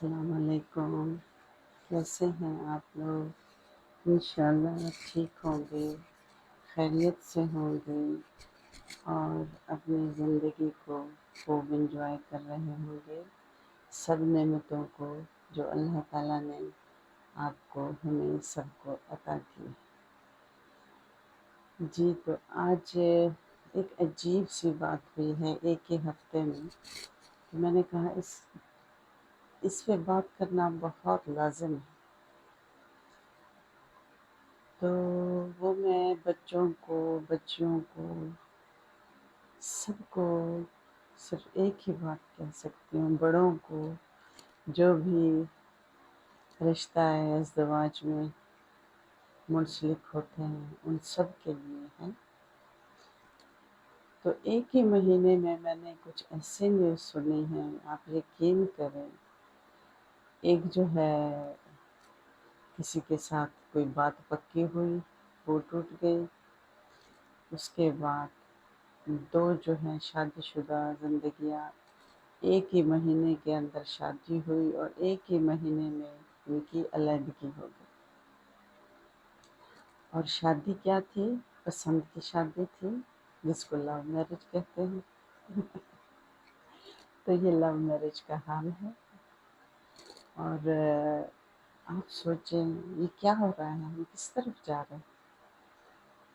السلام علیکم، کیسے ہیں آپ لوگ؟ انشاءاللہ ٹھیک ہوں گے، خیریت سے ہوں گے اور اپنی زندگی کو خوب انجوائے کر رہے ہوں گے، سب نعمتوں کو جو اللہ تعالیٰ نے آپ کو ہمیں سب کو عطا کی۔ جی تو آج ایک عجیب سی بات ہوئی ہے ایک ہی ہفتے میں، کہ میں نے کہا اس پہ بات کرنا بہت لازم ہے۔ تو وہ میں بچیوں کو سب کو صرف ایک ہی بات کہہ سکتی ہوں، بڑوں کو جو بھی رشتہ ازدواج میں منسلک ہوتے ہیں ان سب کے لیے ہے۔ تو ایک ہی مہینے میں نے کچھ ایسے نیوز سنی ہیں، آپ یقین کریں، ایک جو ہے کسی کے ساتھ کوئی بات پکی ہوئی، وہ ٹوٹ گئی، اس کے بعد دو جو ہیں شادی شدہ زندگیاں، ایک ہی مہینے کے اندر شادی ہوئی اور ایک ہی مہینے میں ان کی علیحدگی ہو گئی۔ اور شادی کیا تھی؟ پسند کی شادی تھی، جس کو لو میرج کہتے ہیں۔ تو یہ لو میرج کا حال ہے۔ اور آپ سوچیں یہ کیا ہو رہا ہے، ہم کس طرف جا رہے ہیں؟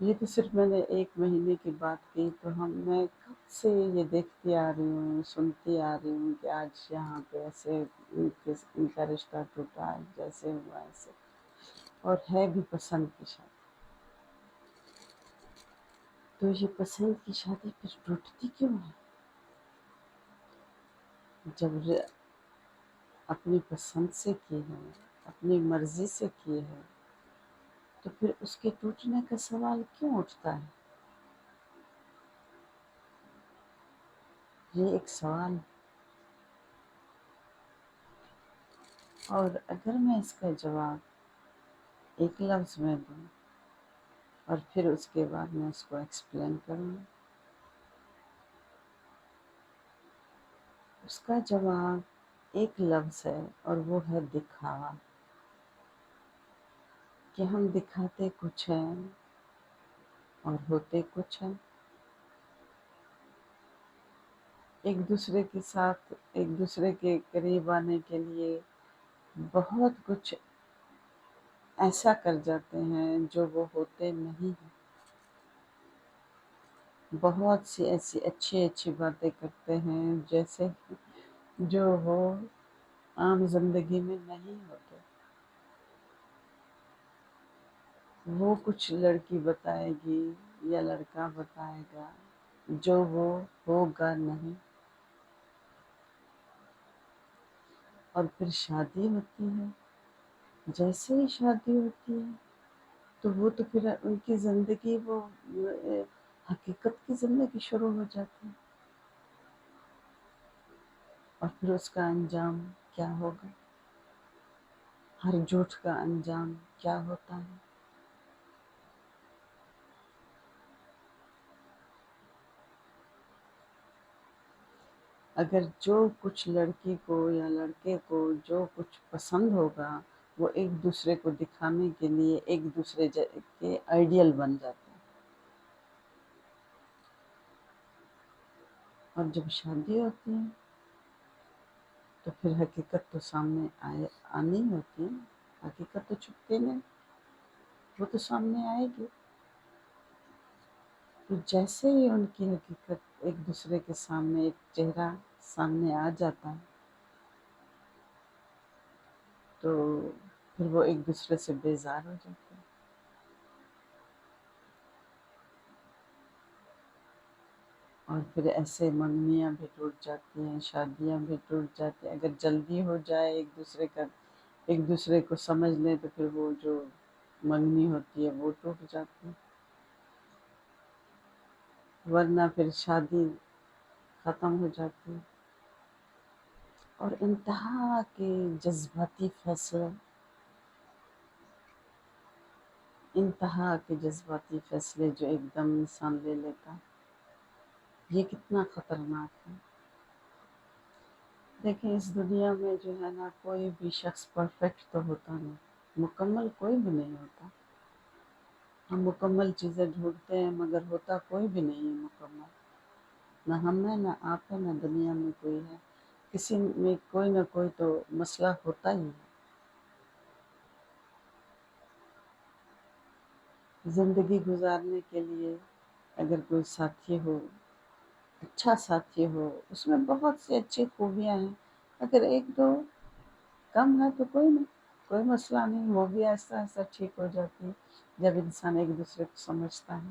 یہ تو صرف میں نے ایک مہینے کی بات کی، تو میں کب سے یہ دیکھتی آ رہی ہوں، سنتی آ رہی ہوں کہ آج یہاں پہ ایسے ان کا رشتہ ٹوٹا، جیسے ہوا ایسے، اور ہے بھی پسند کی شادی۔ تو یہ پسند کی شادی پھر ٹوٹتی کیوں ہے؟ جب اپنی پسند سے کی ہے، اپنی مرضی سے کی ہے، تو پھر اس کے ٹوٹنے کا سوال کیوں اٹھتا ہے؟ یہ ایک سوال ہے۔ اور اگر میں اس کا جواب ایک لفظ میں دوں اور پھر اس کے بعد میں اس کو ایکسپلین کروں، اس کا جواب ایک لفظ ہے اور وہ ہے دکھاوا، کہ ہم دکھاتے کچھ ہیں اور ہوتے کچھ ہیں۔ ایک دوسرے کے ساتھ، ایک دوسرے کے قریب آنے کے لیے بہت کچھ ایسا کر جاتے ہیں جو وہ ہوتے نہیں ہیں، بہت سی ایسی اچھی باتیں کرتے ہیں جیسے جو وہ عام زندگی میں نہیں ہوتے۔ وہ کچھ لڑکی بتائے گی یا لڑکا بتائے گا جو وہ ہوگا نہیں، اور پھر شادی ہوتی ہے۔ جیسے ہی شادی ہوتی ہے تو وہ تو پھر ان کی زندگی، وہ حقیقت کی زندگی شروع ہو جاتی ہے، اور پھر اس کا انجام کیا ہوگا؟ ہر جھوٹ کا انجام کیا ہوتا ہے؟ اگر جو کچھ لڑکی کو یا لڑکے کو جو کچھ پسند ہوگا، وہ ایک دوسرے کو دکھانے کے لیے ایک دوسرے کے آئیڈیل بن جاتے ہیں، اور جب شادی ہوتی ہے تو پھر حقیقت تو سامنے آنی ہوتی ہے، حقیقت تو چھپتی نہیں، وہ تو سامنے آئے گی۔ تو جیسے ہی ان کی حقیقت ایک دوسرے کے سامنے، ایک چہرہ سامنے آ جاتا ہے، تو پھر وہ ایک دوسرے سے بیزار ہو جاتے ہیں، اور پھر ایسے منگنیاں بھی ٹوٹ جاتی ہیں، شادیاں بھی ٹوٹ جاتی ہیں۔ اگر جلدی ہو جائے، ایک دوسرے کو سمجھ لیں، تو پھر وہ جو منگنی ہوتی ہے وہ ٹوٹ جاتی ہے، ورنہ پھر شادی ختم ہو جاتی ہے۔ اور انتہا کے جذباتی فیصلے جو ایک دم انسان لے لیتا، یہ کتنا خطرناک ہے۔ دیکھیں اس دنیا میں جو ہے نا کوئی بھی شخص پرفیکٹ تو ہوتا نہیں، مکمل کوئی بھی نہیں ہوتا۔ ہم مکمل چیزیں ڈھونڈتے ہیں مگر ہوتا کوئی بھی نہیں ہے مکمل، نہ ہم ہیں نہ آپ ہیں نہ دنیا میں کوئی ہے، کسی میں کوئی نہ کوئی تو مسئلہ ہوتا ہی ہے۔ زندگی گزارنے کے لیے اگر کوئی ساتھی ہو، اچھا ساتھی ہو، اس میں بہت سی اچھی خوبیاں ہیں، اگر ایک دو کم ہے تو کوئی نہیں، کوئی مسئلہ نہیں، وہ بھی آہستہ آہستہ ٹھیک ہو جاتی ہے جب انسان ایک دوسرے کو سمجھتا ہے،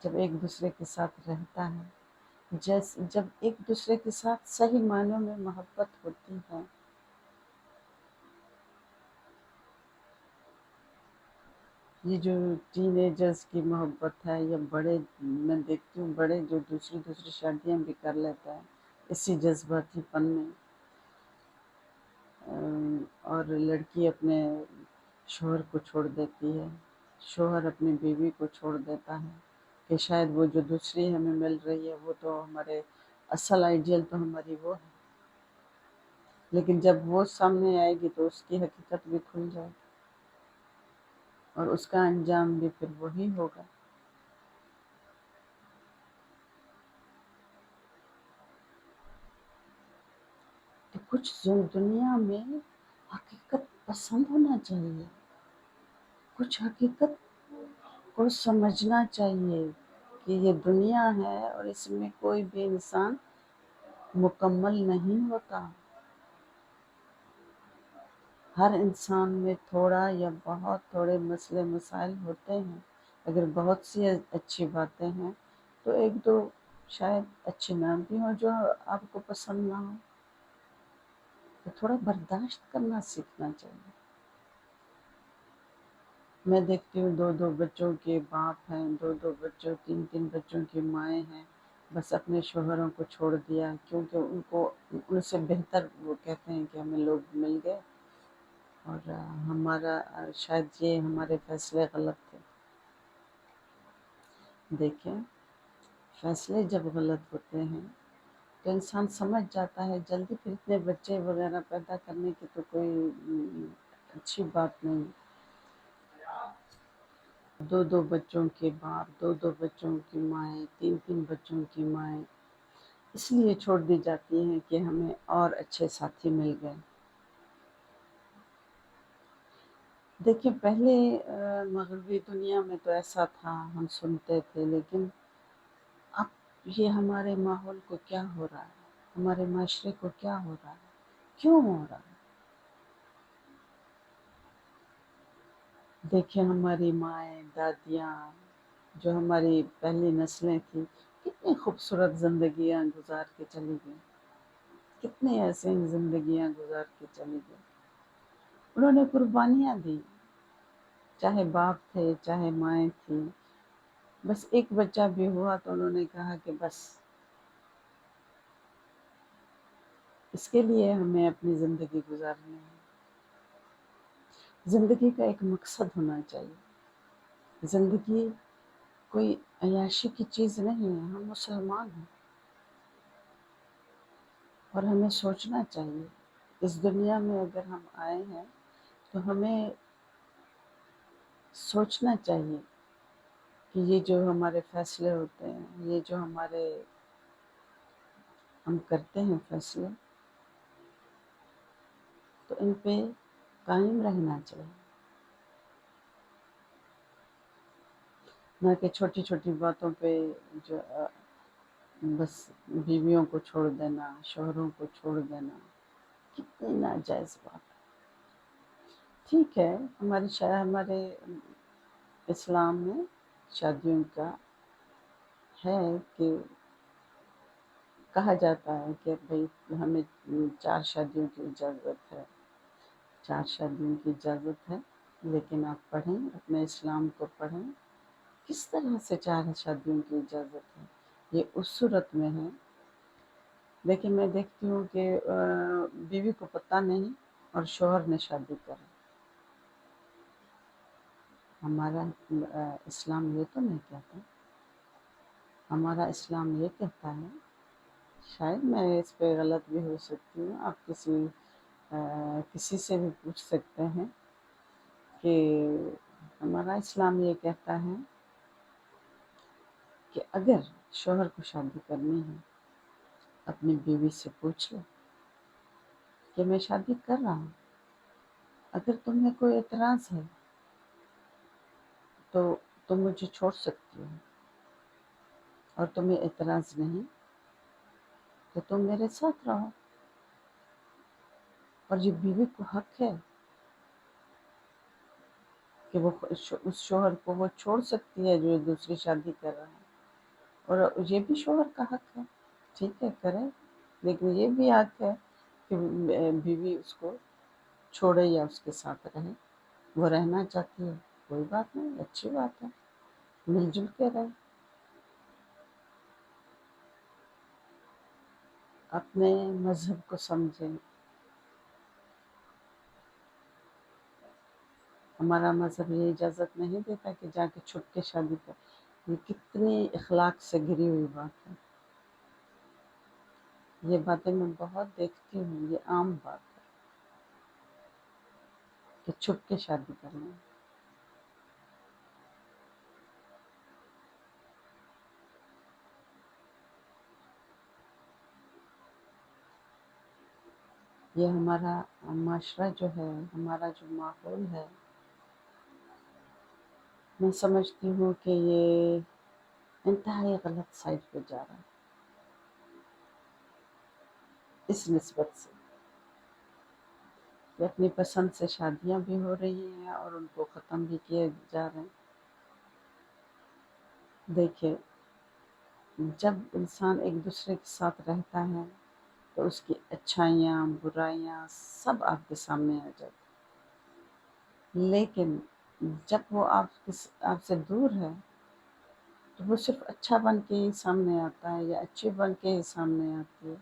جب ایک دوسرے کے ساتھ رہتا ہے، جب ایک دوسرے کے ساتھ صحیح معنوں میں محبت ہوتی ہے۔ یہ جو ٹین ایجرز کی محبت ہے یا بڑے، میں دیکھتی ہوں بڑے جو دوسری شادیاں بھی کر لیتا ہے اسی جذباتی پن میں، اور لڑکی اپنے شوہر کو چھوڑ دیتی ہے، شوہر اپنی بیوی کو چھوڑ دیتا ہے کہ شاید وہ جو دوسری ہمیں مل رہی ہے وہ تو ہمارے اصل آئیڈیل تو ہماری وہ ہے، لیکن جب وہ سامنے آئے گی تو اس کی حقیقت بھی کھل جائے گی اور اس کا انجام بھی پھر وہی ہوگا۔ تو کچھ دنیا میں حقیقت پسند ہونا چاہیے، کچھ حقیقت کو سمجھنا چاہیے کہ یہ دنیا ہے اور اس میں کوئی بھی انسان مکمل نہیں ہوتا، ہر انسان میں تھوڑا یا بہت تھوڑے مسئلے مسائل ہوتے ہیں، اگر بہت سی اچھی باتیں ہیں تو ایک دو شاید اچھی نہ بھی ہوں جو آپ کو پسند نہ ہو، تو تھوڑا برداشت کرنا سیکھنا چاہیے۔ میں دیکھتی ہوں دو دو بچوں کے باپ ہیں، دو دو بچوں تین تین بچوں کی مائیں ہیں، بس اپنے شوہروں کو چھوڑ دیا کیونکہ ان سے بہتر وہ کہتے ہیں کہ ہمیں لوگ مل گئے اور ہمارا شاید یہ ہمارے فیصلے غلط تھے۔ دیکھیں فیصلے جب غلط ہوتے ہیں تو انسان سمجھ جاتا ہے جلدی، پھر اتنے بچے وغیرہ پیدا کرنے کی تو کوئی اچھی بات نہیں۔ دو دو بچوں کے باپ، دو دو بچوں کی مائیں، تین تین بچوں کی مائیں اس لیے چھوڑ دی جاتی ہیں کہ ہمیں اور اچھے ساتھی مل گئے۔ دیکھیں پہلے مغربی دنیا میں تو ایسا تھا، ہم سنتے تھے، لیکن اب یہ ہمارے ماحول کو کیا ہو رہا ہے، ہمارے معاشرے کو کیا ہو رہا ہے، کیوں ہو رہا ہے؟ دیکھیں ہماری مائیں، دادیاں، جو ہماری پہلی نسلیں تھیں، کتنی خوبصورت زندگیاں گزار کے چلی گئیں، کتنے ایسے زندگیاں گزار کے چلی گئیں، انہوں نے قربانیاں دی، چاہے باپ تھے چاہے مائیں تھیں، بس ایک بچہ بھی ہوا تو انہوں نے کہا کہ بس اس کے لیے ہمیں اپنی زندگی گزارنی ہے۔ زندگی کا ایک مقصد ہونا چاہیے، زندگی کوئی عیاشی کی چیز نہیں ہے، ہم مسلمان ہیں اور ہمیں سوچنا چاہیے اس دنیا میں اگر ہم آئے ہیں تو ہمیں سوچنا چاہیے کہ یہ جو ہمارے فیصلے ہوتے ہیں، یہ جو ہم کرتے ہیں فیصلے، تو ان پہ قائم رہنا چاہیے، نہ کہ چھوٹی چھوٹی باتوں پہ جو بس بیویوں کو چھوڑ دینا، شوہروں کو چھوڑ دینا، کتنی ناجائز بات ہے۔ ٹھیک ہے ہمارے اسلام میں شادیوں کا ہے کہ کہا جاتا ہے کہ بھئی ہمیں 4 شادیوں کی اجازت ہے، 4 شادیوں کی اجازت ہے، لیکن آپ پڑھیں اپنے اسلام کو پڑھیں، کس طرح سے 4 شادیوں کی اجازت ہے، یہ اس صورت میں ہے۔ لیکن میں دیکھتی ہوں کہ بیوی کو پتہ نہیں اور شوہر نے شادی کر، ہمارا اسلام یہ تو نہیں کہتا، ہمارا اسلام یہ کہتا ہے شاید میں اس پہ غلط بھی ہو سکتی ہوں، آپ کسی سے بھی پوچھ سکتے ہیں کہ ہمارا اسلام یہ کہتا ہے کہ اگر شوہر کو شادی کرنی ہے اپنی بیوی سے پوچھ لو کہ میں شادی کر رہا ہوں، اگر تمہیں کوئی اعتراض ہے تو تم مجھے چھوڑ سکتی ہو، اور تمہیں اعتراض نہیں تو تم میرے ساتھ رہو، اور یہ بیوی کو حق ہے کہ وہ اس شوہر کو وہ چھوڑ سکتی ہے جو دوسری شادی کر رہا ہے، اور یہ بھی شوہر کا حق ہے، ٹھیک ہے کرے، لیکن یہ بھی حق ہے کہ بیوی اس کو چھوڑے یا اس کے ساتھ رہے، وہ رہنا چاہتی ہے کوئی بات نہیں، اچھی بات ہے، مل جل کے رہے، اپنے مذہب کو سمجھیں۔ ہمارا مذہب یہ اجازت نہیں دیتا کہ جا کے چھپ کے شادی کر، یہ کتنی اخلاق سے گری ہوئی بات ہے، یہ باتیں میں بہت دیکھتی ہوں، یہ عام بات ہے کہ چھپ کے شادی کرنا۔ یہ ہمارا معاشرہ جو ہے، ہمارا جو ماحول ہے، میں سمجھتی ہوں کہ یہ انتہائی غلط سائڈ پہ جا رہا ہے، اس نسبت سے کہ اپنی پسند سے شادیاں بھی ہو رہی ہیں اور ان کو ختم بھی کیے جا رہے ہیں۔ دیکھیے، جب انسان ایک دوسرے کے ساتھ رہتا ہے تو اس کی اچھائیاں برائیاں سب آپ کے سامنے آ جاتی، لیکن جب وہ آپ سے دور ہے تو وہ صرف اچھا بن کے ہی سامنے آتا ہے یا اچھی بن کے ہی سامنے آتی ہے۔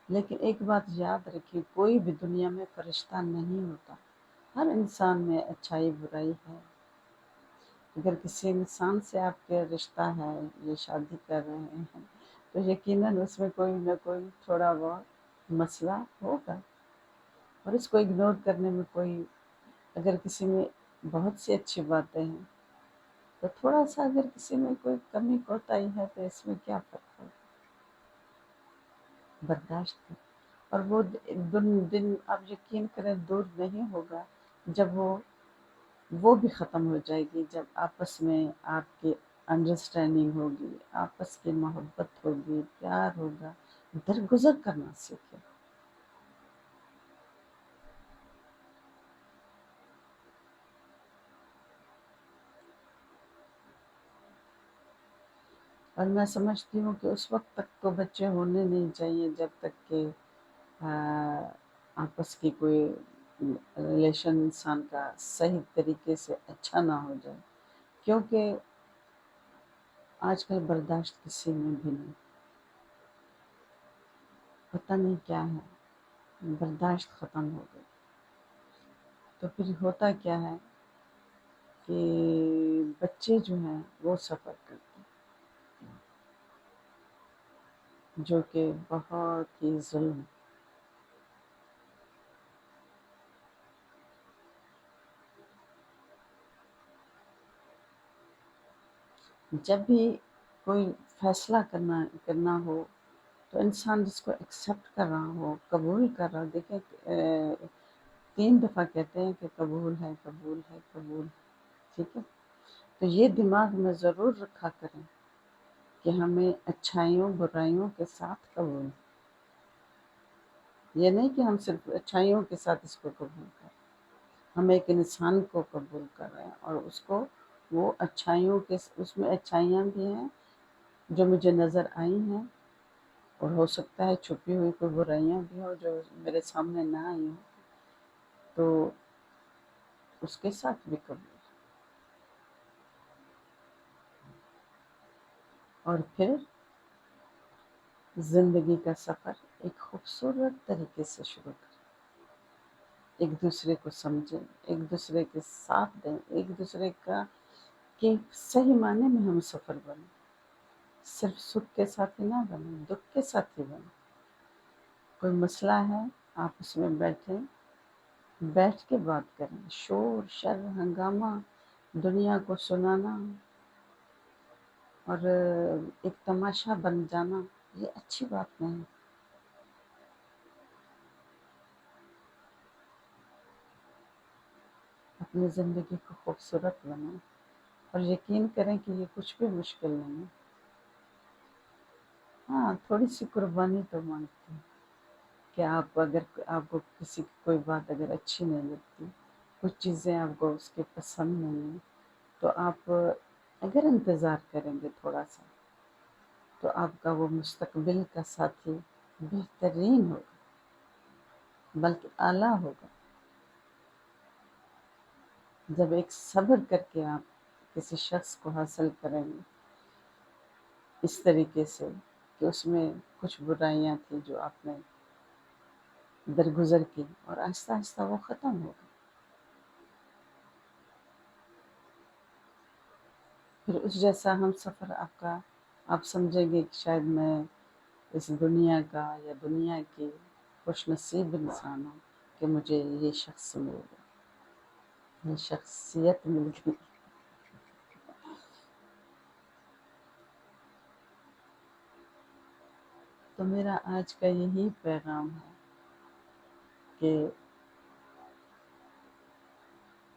لیکن ایک بات یاد رکھیے، کوئی بھی دنیا میں فرشتہ نہیں ہوتا، ہر انسان میں اچھائی برائی ہے۔ اگر کسی انسان سے آپ کے رشتہ ہے، یہ شادی کر رہے ہیں، تو یقیناً اس میں کوئی نہ کوئی تھوڑا بہت مسئلہ ہوگا، اور اس کو اگنور کرنے میں کوئی، اگر کسی میں بہت سی اچھی باتیں ہیں تو تھوڑا سا اگر کسی میں کوئی کمی کوتاہی ہے تو اس میں کیا فرق ہوگا، برداشت کریں، اور وہ دن آپ یقین کریں دور نہیں ہوگا جب وہ بھی ختم ہو جائے گی، جب آپس میں آپ کی انڈرسٹینڈنگ ہوگی، آپس کی محبت ہوگی، پیار ہوگا، درگزر کرنا سیکھیں۔ اور میں سمجھتی ہوں کہ اس وقت تک تو بچے ہونے نہیں چاہیے جب تک کہ آپس کی کوئی ریلیشن انسان کا صحیح طریقے سے اچھا نہ ہو جائے، کیونکہ آج کل برداشت کسی میں بھی نہیں، پتہ نہیں کیا ہے، برداشت ختم ہو گئی، تو پھر ہوتا کیا ہے کہ بچے جو ہیں وہ سفر کرتے ہیں، جو کہ بہت ہی ظلم۔ جب بھی کوئی فیصلہ کرنا ہو تو انسان جس کو ایکسیپٹ کر رہا ہو، قبول کر رہا ہو، دیکھیں 3 دفعہ کہتے ہیں کہ قبول ہے، قبول ہے، قبول ہے، ٹھیک ہے، تو یہ دماغ میں ضرور رکھا کریں کہ ہمیں اچھائیوں برائیوں کے ساتھ قبول، یہ نہیں کہ ہم صرف اچھائیوں کے ساتھ اس کو قبول کریں، ہم ایک انسان کو قبول کر رہے ہیں، اور اس کو وہ اچھائیوں کے، اس میں اچھائیاں بھی ہیں جو مجھے نظر آئی ہیں، اور ہو سکتا ہے چھپی ہوئی کوئی برائیاں بھی ہوں جو میرے سامنے نہ آئی ہوں، تو اس کے ساتھ بھی قبول، اور پھر زندگی کا سفر ایک خوبصورت طریقے سے شروع کریں، ایک دوسرے کو سمجھیں، ایک دوسرے کے ساتھ دیں، ایک دوسرے کا کہ صحیح معنی میں ہم سفر بنیں، صرف سکھ کے ساتھی نہ بنے، دکھ کے ساتھی بنے۔ کوئی مسئلہ ہے، آپ اس میں بیٹھیں، بیٹھ کے بات کریں۔ شور شر ہنگامہ دنیا کو سنانا اور ایک تماشا بن جانا، یہ اچھی بات نہیں۔ اپنی زندگی کو خوبصورت بنائیں اور یقین کریں کہ یہ کچھ بھی مشکل نہیں ہے۔ ہاں، تھوڑی سی قربانی تو مانگتی ہے کہ آپ کو کسی کی کوئی بات اگر اچھی نہیں لگتی، کچھ چیزیں آپ کو اس کے پسند نہیں ہیں، تو آپ اگر انتظار کریں گے تھوڑا سا، تو آپ کا وہ مستقبل کا ساتھی بہترین ہوگا، بلکہ اعلیٰ ہوگا۔ جب ایک صبر کر کے آپ کسی شخص کو حاصل کریں گے اس طریقے سے کہ اس میں کچھ برائیاں تھیں جو آپ نے درگزر کی، اور آہستہ آہستہ وہ ختم ہوگا، پھر اس جیسا ہم سفر آپ سمجھیں گے کہ شاید میں اس دنیا کا یا دنیا کی خوش نصیب انسان ہوں کہ مجھے یہ شخص مل گیا، یہ شخصیت مل گئی۔ تو میرا آج کا یہی پیغام ہے کہ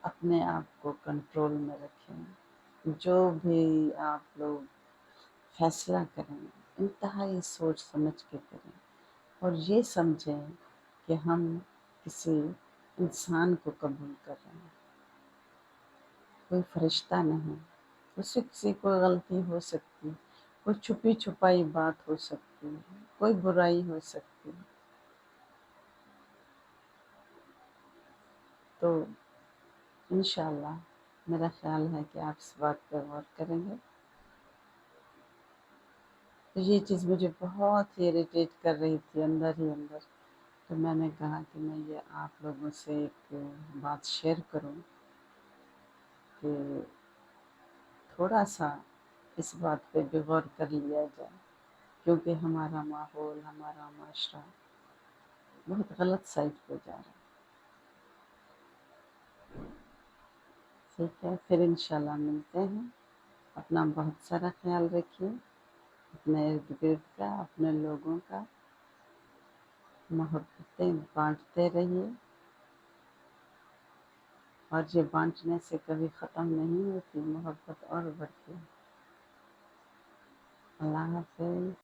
اپنے آپ کو کنٹرول میں رکھیں، جو بھی آپ لوگ فیصلہ کریں انتہائی سوچ سمجھ کے کریں، اور یہ سمجھیں کہ ہم کسی انسان کو قبول کر رہے ہیں، کوئی فرشتہ نہیں۔ اس سے کسی کو غلطی ہو سکتی، کوئی چھپی چھپائی بات ہو سکتی، کوئی برائی ہو سکتی، تو انشاءاللہ میرا خیال ہے کہ آپ اس بات پر غور کریں گے۔ تو یہ چیز مجھے بہت ہی اریٹیٹ کر رہی تھی اندر ہی اندر، تو میں نے کہا کہ میں یہ آپ لوگوں سے ایک بات شیئر کروں کہ تھوڑا سا اس بات پہ بھی غور کر لیا جائے، کیونکہ ہمارا ماحول، ہمارا معاشرہ بہت غلط سائڈ پہ جا رہا ہے۔ ٹھیک ہے، پھر انشاءاللہ ملتے ہیں۔ اپنا بہت سارا خیال رکھیے، اپنے ارد گرد کا، اپنے لوگوں کا، محبتیں بانٹتے رہیے، اور یہ بانٹنے سے کبھی ختم نہیں ہوتی، محبت اور بڑھتی ہے۔ اللہ حافظ۔